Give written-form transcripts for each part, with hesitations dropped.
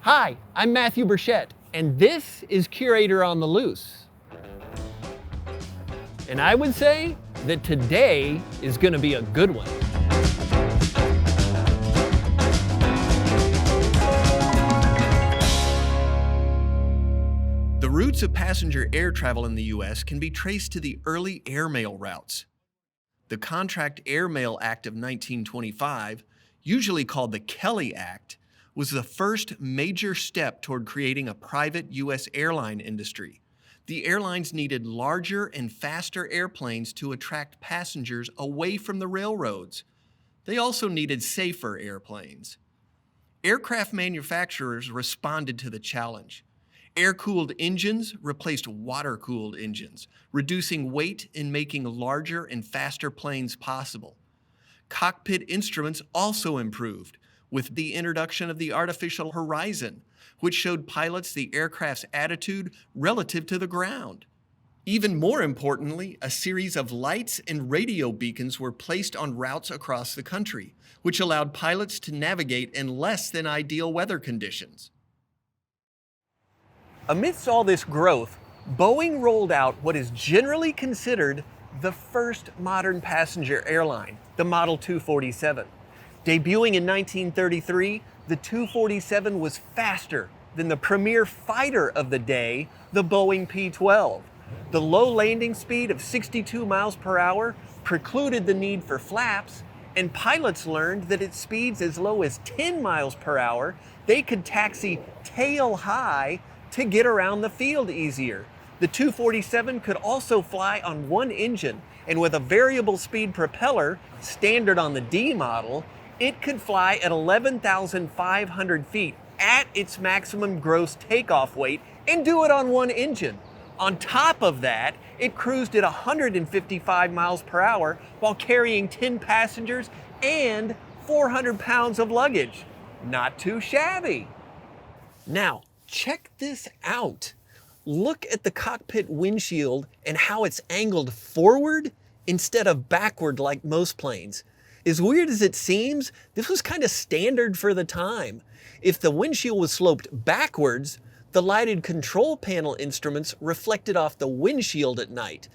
Hi, I'm Matthew Burchett, and this is Curator on the Loose. And I would say that today is going to be a good one. The routes of passenger air travel in the U.S. can be traced to the early airmail routes. The Contract Airmail Act of 1925, usually called the Kelly Act, was the first major step toward creating a private U.S. airline industry. The airlines needed larger and faster airplanes to attract passengers away from the railroads. They also needed safer airplanes. Aircraft manufacturers responded to the challenge. Air-cooled engines replaced water-cooled engines, reducing weight and making larger and faster planes possible. Cockpit instruments also improved, with the introduction of the artificial horizon, which showed pilots the aircraft's attitude relative to the ground. Even more importantly, a series of lights and radio beacons were placed on routes across the country, which allowed pilots to navigate in less than ideal weather conditions. Amidst all this growth, Boeing rolled out what is generally considered the first modern passenger airline, the Model 247. Debuting in 1933, the 247 was faster than the premier fighter of the day, the Boeing P-12. The low landing speed of 62 miles per hour precluded the need for flaps, and pilots learned that at speeds as low as 10 miles per hour, they could taxi tail high to get around the field easier. The 247 could also fly on one engine, and with a variable speed propeller, standard on the D model, it could fly at 11,500 feet at its maximum gross takeoff weight and do it on one engine. On top of that, it cruised at 155 miles per hour while carrying 10 passengers and 400 pounds of luggage. Not too shabby. Now, check this out. Look at the cockpit windshield and how it's angled forward instead of backward like most planes. As weird as it seems, this was kind of standard for the time. If the windshield was sloped backwards, the lighted control panel instruments reflected off the windshield at night.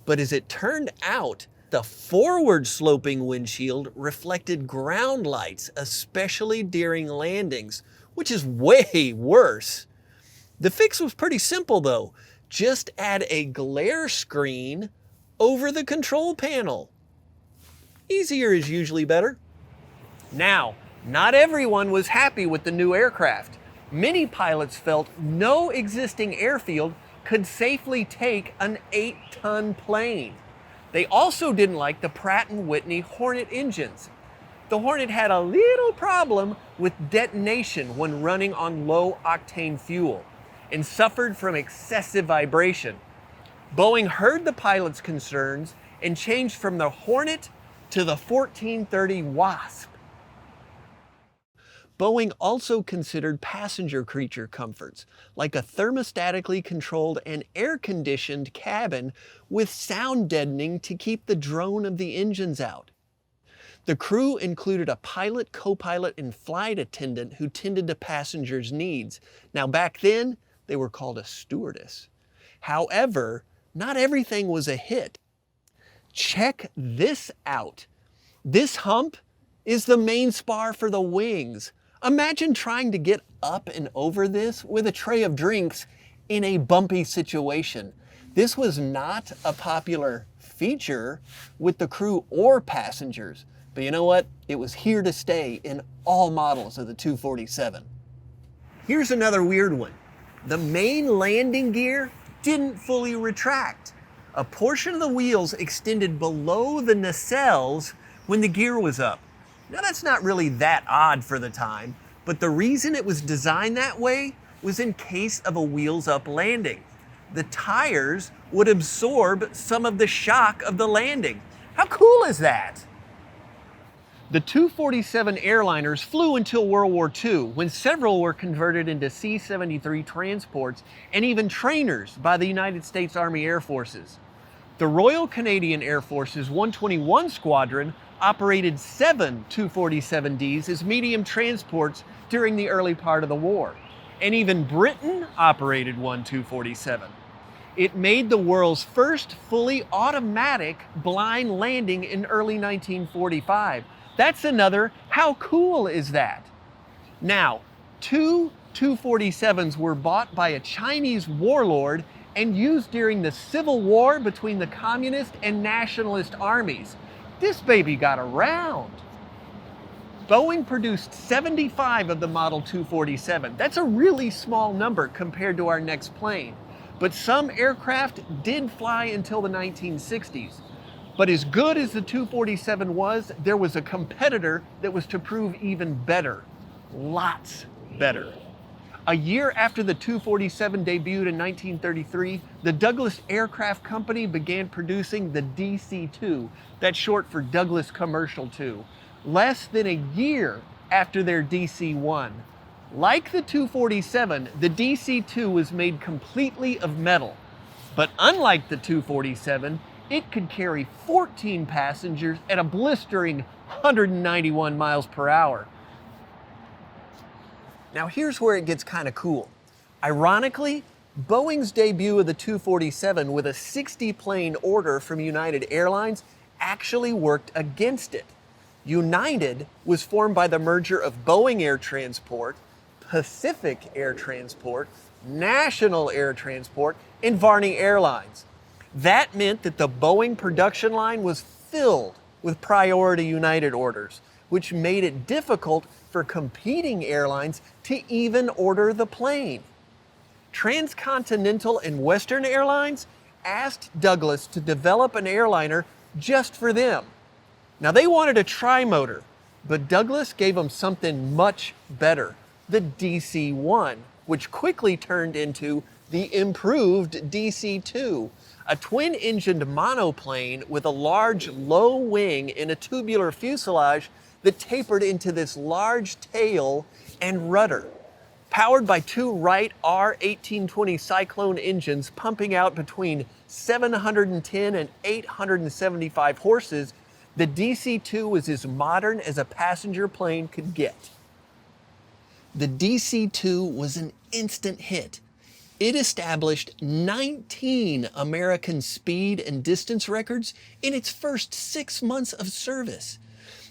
But as it turned out, the forward sloping windshield reflected ground lights, especially during landings, which is way worse. The fix was pretty simple though. Just add a glare screen over the control panel. Easier is usually better. Now, not everyone was happy with the new aircraft. Many pilots felt no existing airfield could safely take an 8-ton plane. They also didn't like the Pratt & Whitney Hornet engines. The Hornet had a little problem with detonation when running on low-octane fuel and suffered from excessive vibration. Boeing heard the pilots' concerns and changed from the Hornet to the 1430 Wasp. Boeing also considered passenger creature comforts, like a thermostatically controlled and air-conditioned cabin with sound deadening to keep the drone of the engines out. The crew included a pilot, co-pilot, and flight attendant who tended to passengers' needs. Now back then, they were called a stewardess. However, not everything was a hit. Check this out. This hump is the main spar for the wings. Imagine trying to get up and over this with a tray of drinks in a bumpy situation. This was not a popular feature with the crew or passengers, but you know what? It was here to stay in all models of the 247. Here's another weird one. The main landing gear didn't fully retract. A portion of the wheels extended below the nacelles when the gear was up. Now that's not really that odd for the time, but the reason it was designed that way was in case of a wheels up landing. The tires would absorb some of the shock of the landing. How cool is that? The 247 airliners flew until World War II, when several were converted into C-73 transports and even trainers by the United States Army Air Forces. The Royal Canadian Air Force's 121 Squadron operated 7 247Ds as medium transports during the early part of the war. And even Britain operated one 247. It made the world's first fully automatic blind landing in early 1945. That's another, how cool is that? Now, two 247s were bought by a Chinese warlord and used during the Civil War between the Communist and Nationalist armies. This baby got around. Boeing produced 75 of the Model 247. That's a really small number compared to our next plane. But some aircraft did fly until the 1960s. But as good as the 247 was, there was a competitor that was to prove even better. Lots better. A year after the 247 debuted in 1933, the Douglas Aircraft Company began producing the DC-2, that's short for Douglas Commercial 2, less than a year after their DC-1. Like the 247, the DC-2 was made completely of metal, but unlike the 247, it could carry 14 passengers at a blistering 191 miles per hour. Now here's where it gets kind of cool. Ironically, Boeing's debut of the 247 with a 60-plane order from United Airlines actually worked against it. United was formed by the merger of Boeing Air Transport, Pacific Air Transport, National Air Transport, and Varney Airlines. That meant that the Boeing production line was filled with priority United orders, which made it difficult for competing airlines to even order the plane. Transcontinental and Western Airlines asked Douglas to develop an airliner just for them. Now they wanted a tri-motor, but Douglas gave them something much better, the DC-1, which quickly turned into the improved DC-2, a twin-engined monoplane with a large low wing and a tubular fuselage that tapered into this large tail and rudder. Powered by two Wright R1820 Cyclone engines pumping out between 710 and 875 horses, the DC-2 was as modern as a passenger plane could get. The DC-2 was an instant hit. It established 19 American speed and distance records in its first 6 months of service.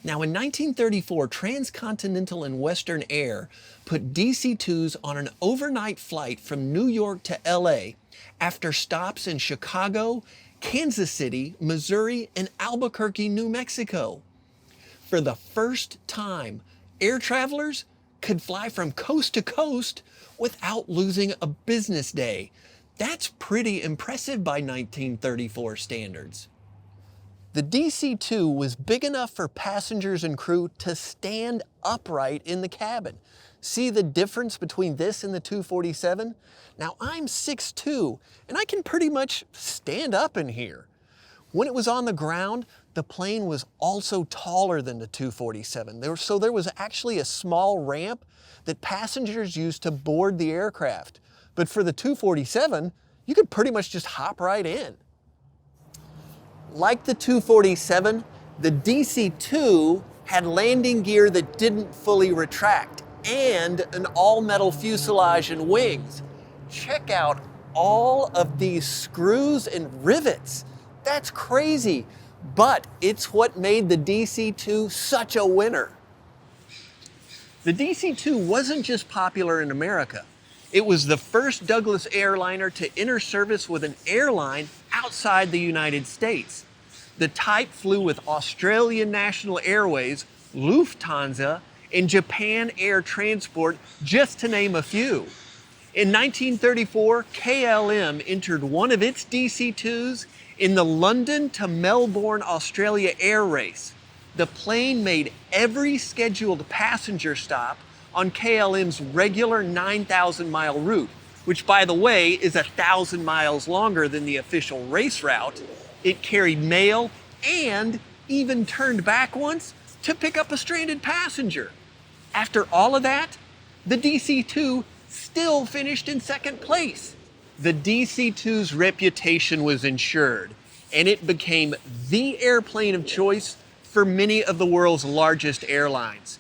Now, in 1934, Transcontinental and Western Air put DC-2s on an overnight flight from New York to LA after stops in Chicago, Kansas City, Missouri, and Albuquerque, New Mexico. For the first time, air travelers could fly from coast to coast without losing a business day. That's pretty impressive by 1934 standards. The DC-2 was big enough for passengers and crew to stand upright in the cabin. See the difference between this and the 247? Now I'm 6'2", and I can pretty much stand up in here. When it was on the ground, the plane was also taller than the 247. So there was actually a small ramp that passengers used to board the aircraft. But for the 247, you could pretty much just hop right in. Like the 247, the DC-2 had landing gear that didn't fully retract and an all-metal fuselage and wings. Check out all of these screws and rivets. That's crazy, but it's what made the DC-2 such a winner. The DC-2 wasn't just popular in America. It was the first Douglas airliner to enter service with an airline outside the United States. The type flew with Australian National Airways, Lufthansa, and Japan Air Transport, just to name a few. In 1934, KLM entered one of its DC-2s in the London to Melbourne, Australia air race. The plane made every scheduled passenger stop on KLM's regular 9,000-mile route, which, by the way, is 1,000 miles longer than the official race route. It carried mail and even turned back once to pick up a stranded passenger. After all of that, the DC-2 still finished in second place. The DC-2's reputation was ensured, and it became the airplane of choice for many of the world's largest airlines.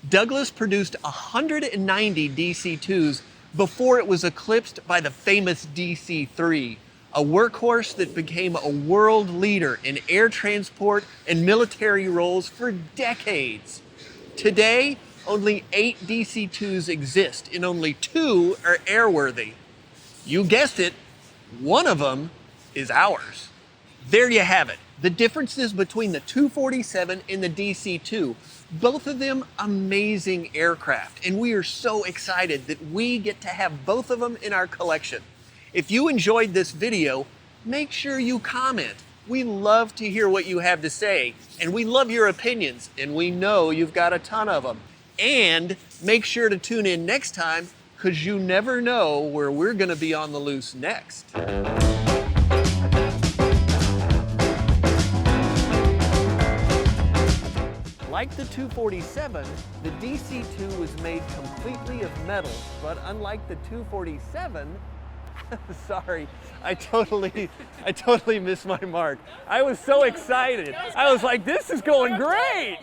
Douglas produced 190 DC-2s before it was eclipsed by the famous DC-3, a workhorse that became a world leader in air transport and military roles for decades. Today, only 8 DC-2s exist and only 2 are airworthy. You guessed it, one of them is ours. There you have it, the differences between the 247 and the DC-2. Both of them amazing aircraft, and we are so excited that we get to have both of them in our collection. If you enjoyed this video, make sure you comment. We love to hear what you have to say, and we love your opinions, and we know you've got a ton of them. And make sure to tune in next time, because you never know where we're going to be on the loose next. Like the 247, the DC-2 was made completely of metal, but unlike the 247, sorry, I totally missed my mark. I was so excited. I was like, this is going great.